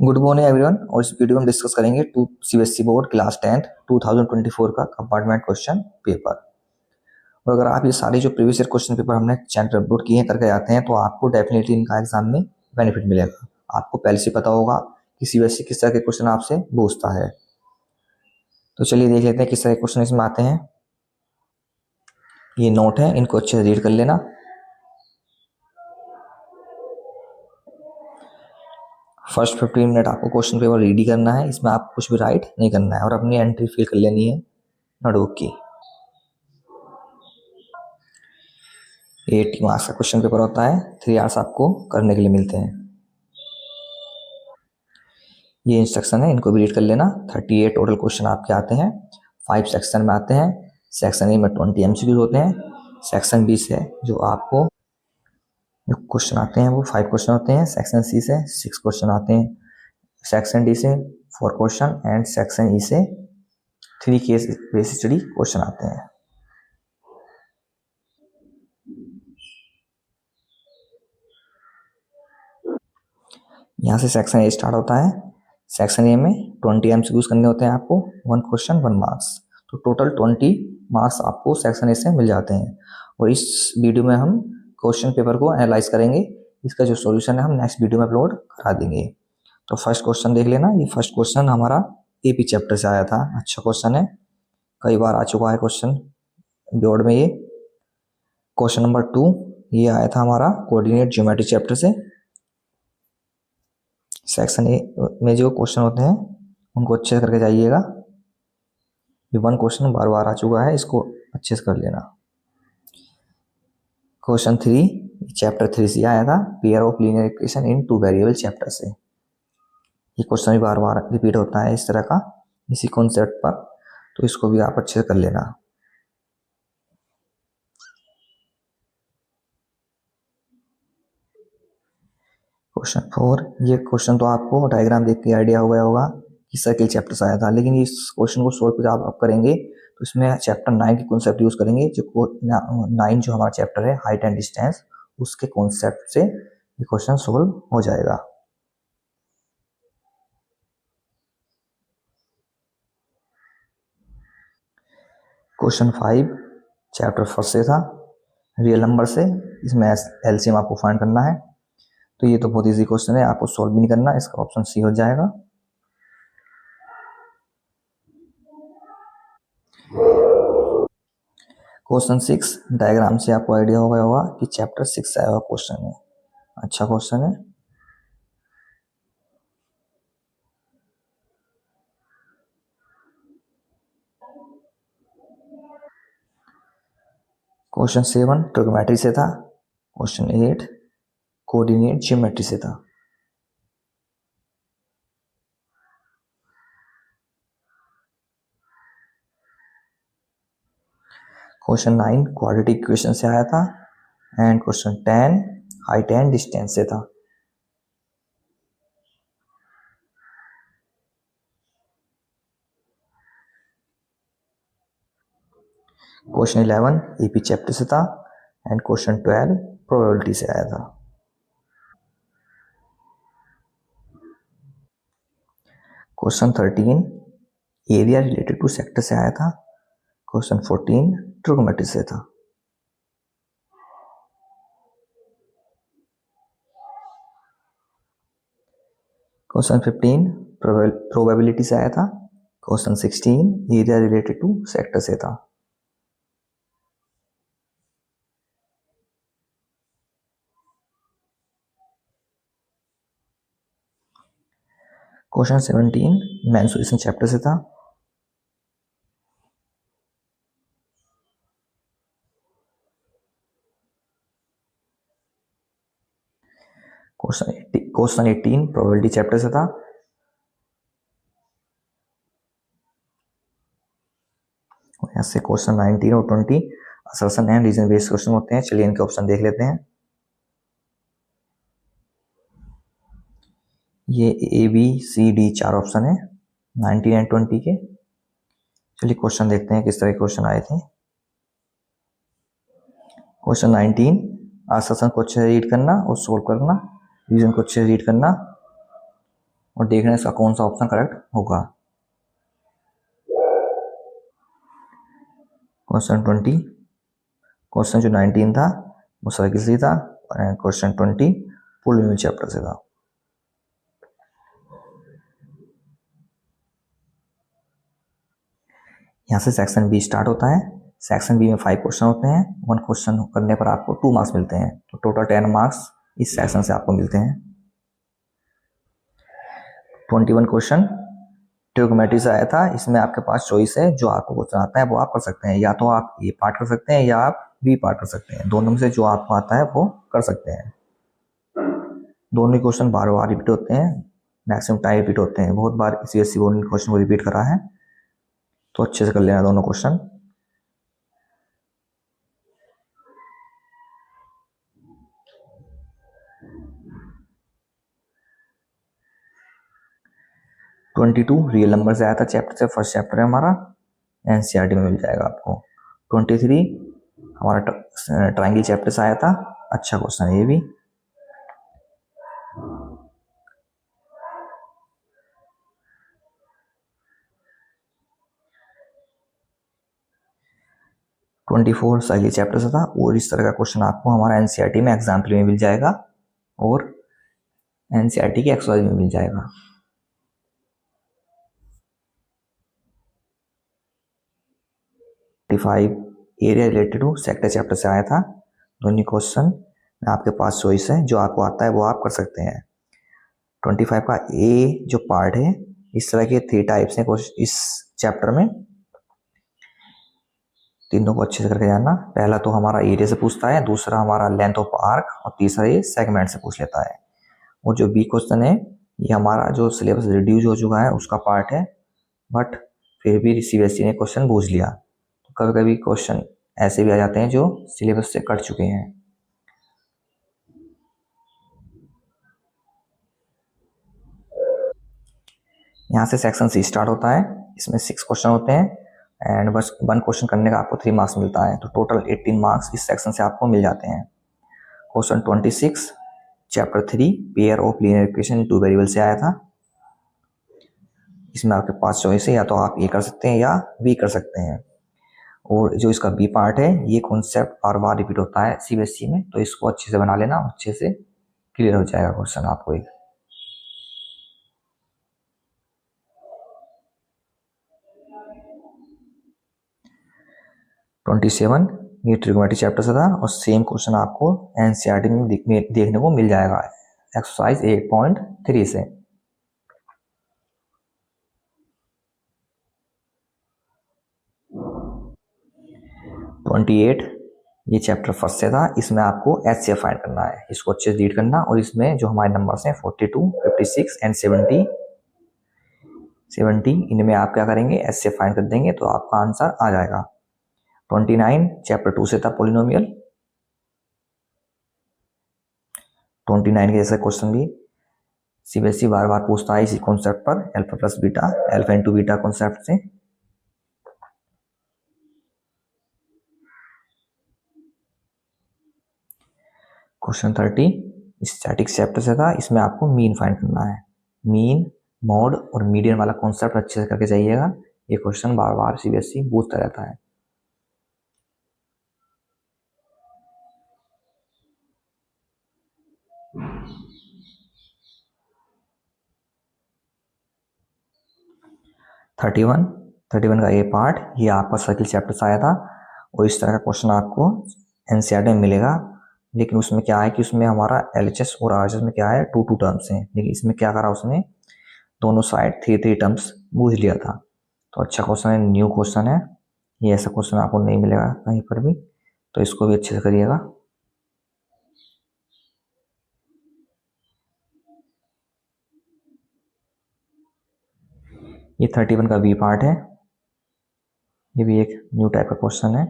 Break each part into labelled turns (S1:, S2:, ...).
S1: Good morning everyone. और इस video में डिस्कस करेंगे टू सीबीएसई बोर्ड क्लास 10 2024 का कंपार्टमेंट क्वेश्चन पेपर। और अगर आप ये सारे जो प्रीवियस ईयर क्वेश्चन पेपर हमने चैनल पर अपलोड किए हैं करके आते हैं तो आपको डेफिनेटली इनका एग्जाम में बेनिफिट मिलेगा। आपको पहले से पता होगा कि सीबीएसई किस तरह के क्वेश्चन आपसे पूछता है। तो चलिए देख लेते हैं किस तरह के क्वेश्चन इसमें आते हैं। ये नोट है, इनको अच्छे से रीड कर लेना। फर्स्ट 15 मिनट आपको क्वेश्चन पेपर रीड ही करना है, इसमें आप कुछ भी राइट नहीं करना है और अपनी एंट्री फिल कर लेनी है नोटबुक की। 80 मार्क्स का क्वेश्चन पेपर होता है, 3 आवर्स आपको करने के लिए मिलते हैं। ये इंस्ट्रक्शन है, इनको भी रीड कर लेना। 38 टोटल क्वेश्चन आपके आते हैं, 5 सेक्शन में आते हैं। सेक्शन ए में 20 एमसीक्यूज होते हैं। सेक्शन बी से जो आपको जो क्वेश्चन आते हैं वो 5 क्वेश्चन होते हैं। सेक्शन सी से 6 क्वेश्चन आते हैं। सेक्शन डी से 4 क्वेश्चन एंड सेक्शन ई से 3 केस बेस्ड स्टडी क्वेश्चन आते हैं। यहाँ से सेक्शन ए स्टार्ट होता है। सेक्शन ए में 20 एमसीक्यूज करने होते हैं आपको, 1 क्वेश्चन 1 मार्क्स। तो टोटल 20 मार्क्स आपको सेक्शन ए से मिल जाते हैं। और इस वीडियो में हम क्वेश्चन पेपर को एनालाइज करेंगे। इसका जो सॉल्यूशन है हम नेक्स्ट वीडियो में अपलोड करा देंगे। तो फर्स्ट क्वेश्चन देख लेना। ये फर्स्ट क्वेश्चन हमारा एपी चैप्टर से आया था। अच्छा क्वेश्चन है, कई बार आ चुका है क्वेश्चन बोर्ड में। ये क्वेश्चन नंबर 2 ये आया था हमारा कोऑर्डिनेट ज्योमेट्री चैप्टर से। सेक्शन ए में जो क्वेश्चन होते हैं उनको अच्छे से करके जाइएगा। ये 1 क्वेश्चन बार बार आ चुका है, इसको अच्छे से कर लेना। क्वेश्चन 3 चैप्टर 3 से आया था, pair of linear equation in 2 variable chapter से। ये क्वेश्चन भी बार बार रिपीट होता है इस तरह का, इसी कॉन्सेप्ट पर, तो इसको भी आप अच्छे से कर लेना। क्वेश्चन 4 ये क्वेश्चन तो आपको डायग्राम देख के आइडिया हो गया होगा कि सर्किल चैप्टर से आया था, लेकिन इस क्वेश्चन को सोल्व जब आप करेंगे तो इसमें चैप्टर 9 की कॉन्सेप्ट यूज करेंगे। जो 9 जो हमारा चैप्टर है हाइट एंड डिस्टेंस, उसके कॉन्सेप्ट से ये क्वेश्चन सोल्व हो जाएगा। क्वेश्चन 5 चैप्टर 1 से था, रियल नंबर से। इसमें एलसीएम आपको फाइंड करना है। तो ये तो बहुत इजी क्वेश्चन है, आपको सॉल्व भी नहीं करना, इसका ऑप्शन सी हो जाएगा। क्वेश्चन 6 डायग्राम से आपको आइडिया हो गया होगा कि चैप्टर 6 से आया हुआ क्वेश्चन है। अच्छा क्वेश्चन है। क्वेश्चन 7 ट्रिग्नोमेट्री से था। क्वेश्चन 8 कोऑर्डिनेट ज्योमेट्री से था। क्वेश्चन 9 क्वाड्रेटिक इक्वेशन से आया था। And question 10 height and distance से था। क्वेश्चन 11 एपी चैप्टर से था। एंड क्वेश्चन 12 प्रोबेबिलिटी से आया था। Question 13 area related to sector से आया था। क्वेश्चन 14 ट्रिग्नोमेट्री से था। क्वेश्चन 15 प्रोबेबिलिटी से आया था। Question 16 area related to sector से था। क्वेश्चन 17 मेंसुरेशन चैप्टर से था। क्वेश्चन 18 प्रोबेबिलिटी चैप्टर से था। यहाँ से क्वेश्चन 19 और 20 assertion and reason based question होते हैं। चलिए इनके ऑप्शन देख लेते हैं। ये A B C D 4 option है 19 एंड 20 के। चलिए क्वेश्चन देखते हैं किस तरह के क्वेश्चन आए थे। क्वेश्चन 19 असर्शन को अच्छे से रीड करना और सोल्व करना, रीजन को अच्छे से रीड करना और देखना इसका कौन सा ऑप्शन करेक्ट होगा। क्वेश्चन 20, क्वेश्चन जो 19 था वो सर्किल से था, क्वेश्चन 20 पोलिनोमियल चैप्टर से था। यहाँ से सेक्शन बी स्टार्ट होता है। सेक्शन बी में 5 क्वेश्चन होते हैं। 1 क्वेश्चन करने पर आपको 2 मार्क्स मिलते हैं, तो टोटल 10 मार्क्स इस सेक्शन से आपको मिलते हैं। 21 क्वेश्चन ट्रिग्नोमेट्री से आया था। इसमें आपके पास चॉइस है, जो आपको क्वेश्चन आता है वो आप कर सकते हैं। या तो आप ए पार्ट कर सकते हैं या आप बी पार्ट कर सकते हैं, दोनों में से जो आपको आता है वो कर सकते हैं। दोनों ही क्वेश्चन बार बार रिपीट होते हैं, मैक्सिमम टाइम रिपीट होते हैं। बहुत बार सीएससी बोर्ड ने क्वेश्चन को रिपीट करा है, तो अच्छे से कर लेना दोनों question. Twenty two real number से आया था चैप्टर से, फर्स्ट चैप्टर है हमारा, एनसीईआरटी में मिल जाएगा आपको। 23 हमारा ट्रायंगल चैप्टर से आया था, अच्छा क्वेश्चन है ये भी। 24 साइकिल चैप्टर से था, और इस तरह का क्वेश्चन आपको हमारा एनसीईआरटी में एग्जाम्पल में मिल जाएगा और एनसीईआरटी के एक्सरसाइज में मिल जाएगा। 25 area related to sector chapter से आया था। दोनों क्वेश्चन में आपके पास चॉइस है, जो आपको आता है वो आप कर सकते हैं। 25 का ए जो पार्ट है, इस तरह के 3 टाइप्स हैं इस चैप्टर में, तीनों को अच्छे से करके जानना। पहला तो हमारा एरिया से पूछता है, दूसरा हमारा लेंथ ऑफ आर्क, और तीसरा ये सेगमेंट से पूछ लेता है। और जो बी क्वेश्चन है, ये हमारा जो सिलेबस रिड्यूस हो चुका है उसका पार्ट है, बट फिर भी सीबीएसई ने क्वेश्चन पूछ लिया। तो कभी कभी क्वेश्चन ऐसे भी आ जाते हैं जो सिलेबस से कट चुके हैं। यहाँ से सेक्शन सी स्टार्ट होता है। इसमें 6 क्वेश्चन होते हैं, एंड बस 1 क्वेश्चन करने का आपको 3 मार्क्स मिलता है, तो टोटल 18 मार्क्स इस सेक्शन से आपको मिल जाते हैं। Question 26 chapter 3 pair of linear equation two variable से आया था। इसमें आपके पास चॉइस है, या तो आप ए कर सकते हैं या बी कर सकते हैं। और जो इसका बी पार्ट है, ये कॉन्सेप्ट बार बार रिपीट होता है सीबीएसई में, तो इसको अच्छे से बना लेना, अच्छे से क्लियर हो जाएगा क्वेश्चन आपको एक। 27 ये ट्रिग्नोमेट्री चैप्टर से था, और सेम क्वेश्चन आपको एनसीईआरटी में देखने को मिल जाएगा एक्सरसाइज 8.3 से। 28 ये चैप्टर फर्स्ट से था। इसमें आपको एचसीएफ फाइंड करना है, इसको अच्छे से रीड करना, और इसमें जो हमारे नंबर्स हैं 42, 56 एंड 70 इनमें आप क्या करेंगे, एचसीएफ फाइंड कर देंगे तो आपका आंसर आ जाएगा। 29 चैप्टर 2 से था पोलिनोमियल। 29 के जैसा क्वेश्चन भी सीबीएसई बार बार पूछता है इसी कॉन्सेप्ट पर, alpha plus beta, alpha into beta concept से। क्वेश्चन 30 स्टैटिक्स चैप्टर से था। इसमें आपको मीन फाइंड करना है। मीन, मॉड और मीडियन वाला कॉन्सेप्ट अच्छे से करके जाइएगा, ये क्वेश्चन बार बार सीबीएसई पूछता रहता है। थर्टी वन का ये पार्ट, ये आपका सर्किल चैप्टर से आया था, और इस तरह का क्वेश्चन आपको एनसीईआरटी में मिलेगा। लेकिन उसमें क्या है कि उसमें हमारा एलएचएस और आरएचएस में क्या है, टू टर्म्स हैं, लेकिन इसमें क्या करा उसने, दोनों साइड 3 टर्म्स बूझ लिया था। तो अच्छा क्वेश्चन है, न्यू क्वेश्चन है ये, ऐसा क्वेश्चन आपको नहीं मिलेगा कहीं पर भी, तो इसको भी अच्छे से करिएगा। ये 31 का बी पार्ट है, ये भी एक न्यू टाइप का क्वेश्चन है।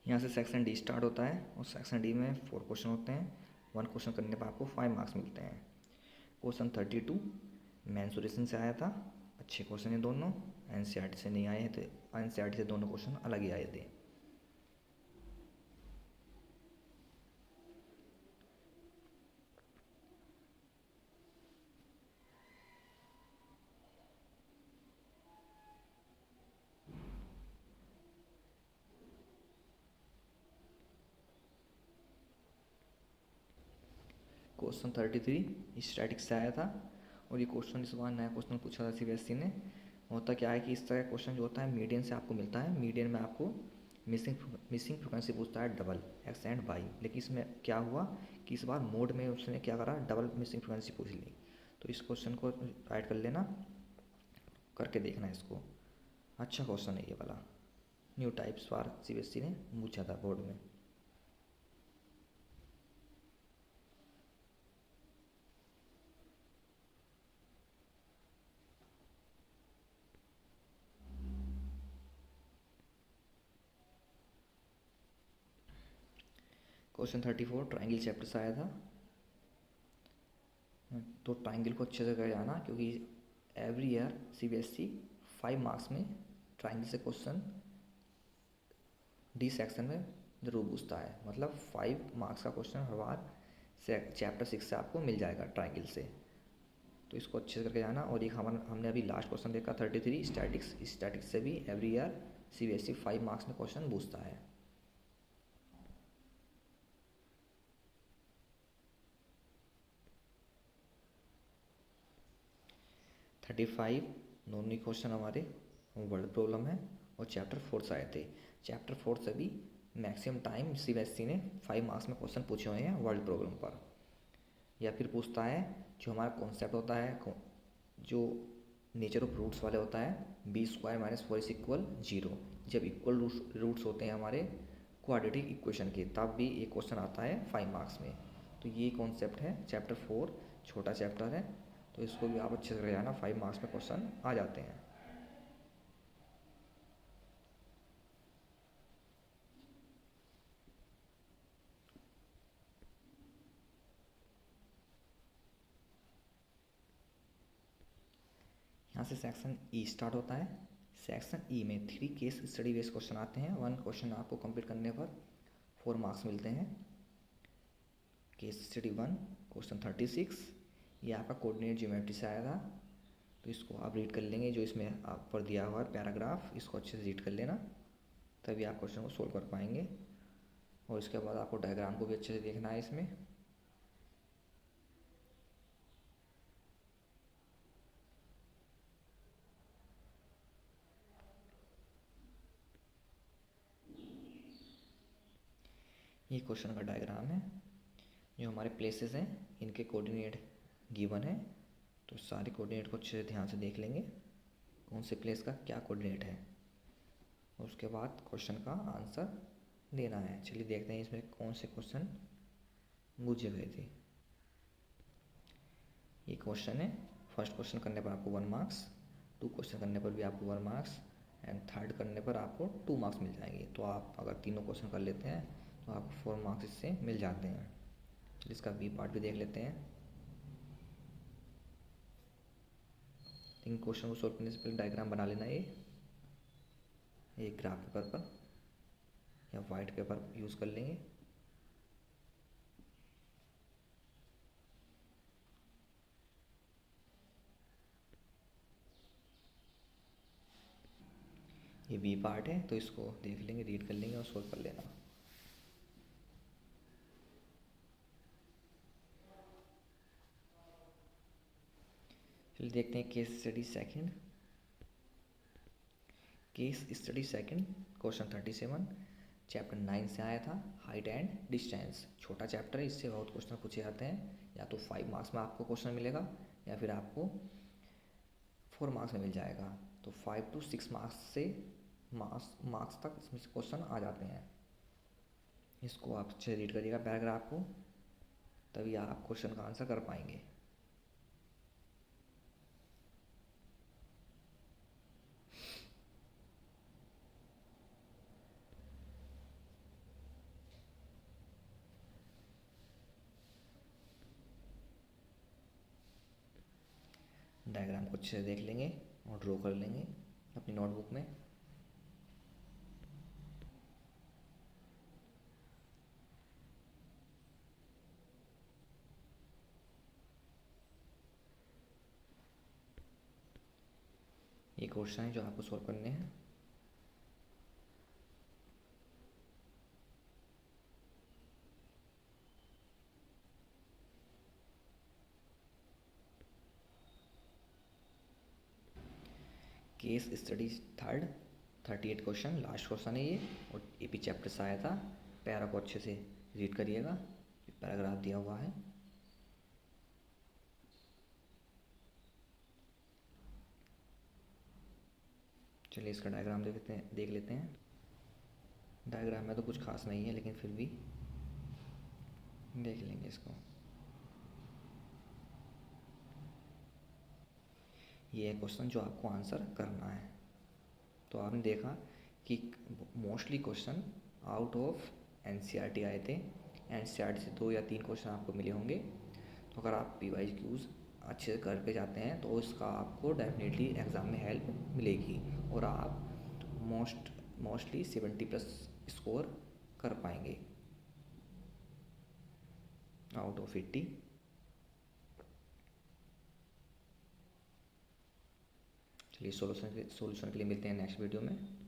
S1: यहाँ से सेक्शन डी स्टार्ट होता है, और सेक्शन डी में 4 क्वेश्चन होते हैं। 1 क्वेश्चन करने पर आपको 5 मार्क्स मिलते हैं। क्वेश्चन 32 मेंसुरेशन से आया था, अच्छे क्वेश्चन है दोनों, एनसीईआरटी से नहीं आए हैं, तो एनसीईआरटी से दोनों क्वेश्चन अलग ही आए थे। क्वेश्चन 33 स्टैटिक्स से आया था, और ये क्वेश्चन इस बार नया क्वेश्चन पूछा था सीबीएसई ने। होता क्या है कि इस तरह का क्वेश्चन जो होता है मीडियन से आपको मिलता है, मीडियन में आपको मिसिंग फ्रिक्वेंसी पूछता है डबल एक्स एंड वाई, लेकिन इसमें क्या हुआ कि इस बार मोड में उसने क्या करा, डबल मिसिंग फ्रिक्वेंसी पूछ ली। तो इस क्वेश्चन को राइट कर लेना, करके देखना इसको, अच्छा क्वेश्चन है ये वाला, न्यू टाइप्स बार सीबीएसई ने पूछा था बोर्ड में। क्वेश्चन 34 ट्राइंगल चैप्टर से आया था। तो ट्राइंगल को अच्छे से कर जाना, क्योंकि एवरी ईयर सीबीएसई 5 मार्क्स में ट्राइंगल से क्वेश्चन डी सेक्शन में जरूर पूछता है, मतलब 5 मार्क्स का क्वेश्चन हर बार चैप्टर 6 से आपको मिल जाएगा ट्राइंगल से। तो इसको अच्छे से करके जाना। और एक हमने अभी लास्ट क्वेश्चन देखा 33 स्टैटिक्स से भी एवरी ईयर सीबीएसई 5 मार्क्स में क्वेश्चन पूछता है। थर्टी फाइव दोनों क्वेश्चन हमारे वर्ल्ड प्रॉब्लम है, और चैप्टर 4 से आए थे। चैप्टर 4 से भी मैक्सिमम टाइम सीबीएसई ने 5 मार्क्स में क्वेश्चन पूछे हुए हैं वर्ल्ड प्रॉब्लम पर। या फिर पूछता है जो हमारा कॉन्सेप्ट होता है, जो नेचर ऑफ रूट्स वाले होता है, b² - 4 = 0। जब इक्वल रूट्स होते हैं हमारे क्वाड्रेटिक इक्वेशन के, तब भी एक क्वेश्चन आता है 5 मार्क्स में। तो ये कॉन्सेप्ट है चैप्टर 4, छोटा चैप्टर है, तो इसको भी आप अच्छे से जाना, 5 मार्क्स में क्वेश्चन आ जाते हैं। यहाँ से सेक्शन ई स्टार्ट होता है। सेक्शन ई में 3 केस स्टडी बेस्ड क्वेश्चन आते हैं। 1 क्वेश्चन आपको कंप्लीट करने पर 4 मार्क्स मिलते हैं। केस स्टडी 1 क्वेश्चन 36, ये आपका कोऑर्डिनेट ज्योमेट्री से आया था, तो इसको आप रीड कर लेंगे। जो इसमें आप पर दिया हुआ है पैराग्राफ, इसको अच्छे से रीड कर लेना, तभी आप क्वेश्चन को सोल्व कर पाएंगे। और इसके बाद आपको डायग्राम को भी अच्छे से देखना है इसमें। ये क्वेश्चन का डायग्राम है, जो हमारे प्लेसेस हैं इनके कोऑर्डिनेट गिवन है, तो सारे कोऑर्डिनेट को अच्छे से ध्यान से देख लेंगे, कौन से प्लेस का क्या कोऑर्डिनेट है। उसके बाद क्वेश्चन का आंसर देना है। चलिए देखते हैं इसमें कौन से क्वेश्चन पूछे गए थे। ये क्वेश्चन है, फर्स्ट क्वेश्चन करने पर आपको 1 मार्क्स, 2 क्वेश्चन करने पर भी आपको 1 मार्क्स, एंड थर्ड करने पर आपको 2 मार्क्स मिल जाएंगे। तो आप अगर तीनों क्वेश्चन कर लेते हैं तो आपको 4 मार्क्स इससे मिल जाते हैं। इसका बी पार्ट भी देख लेते हैं। लेकिन क्वेश्चन को सोल्व करने से पहले डायग्राम बना लेना। ये ग्राफ पेपर पर या वाइट पेपर यूज़ कर लेंगे। ये बी पार्ट है, तो इसको देख लेंगे, रीड कर लेंगे और सोल्व कर लेना। चलिए देखते हैं case study second. Case study second question 37 chapter 9 से आया था, हाइट एंड डिस्टेंस। छोटा चैप्टर है, इससे बहुत क्वेश्चन पूछे जाते हैं। या तो 5 मार्क्स में आपको क्वेश्चन मिलेगा, या फिर आपको 4 मार्क्स में मिल जाएगा। तो 5 to 6 मार्क्स से मार्क्स तक इसमें से क्वेश्चन आ जाते हैं। इसको आप अच्छे रीड करिएगा पैराग्राफ को, तभी आप क्वेश्चन का आंसर कर पाएंगे। डायग्राम को अच्छे से देख लेंगे। और ड्रॉ कर लेंगे अपनी नोटबुक में। ये क्वेश्चन है जो आपको सॉल्व करने हैं। Case study third 38 question, last question है ये, और एपी चैप्टर से आया था। पैरा को अच्छे से रीड करिएगा, पैराग्राफ दिया हुआ है। चलिए इसका डायग्राम देख लेते हैं। डायग्राम में तो कुछ खास नहीं है, लेकिन फिर भी देख लेंगे इसको। ये है क्वेश्चन जो आपको आंसर करना है। तो आपने देखा कि mostly question out of NCERT आए थे। एनसीईआरटी से 2 या 3 क्वेश्चन आपको मिले होंगे। तो अगर आप पीवाईक्यूज अच्छे से करके जाते हैं तो इसका आपको डेफिनेटली एग्ज़ाम में हेल्प मिलेगी, और आप मोस्टली 70+ स्कोर कर पाएंगे आउट ऑफ 80। चलिए सॉल्यूशन के लिए मिलते हैं नेक्स्ट वीडियो में।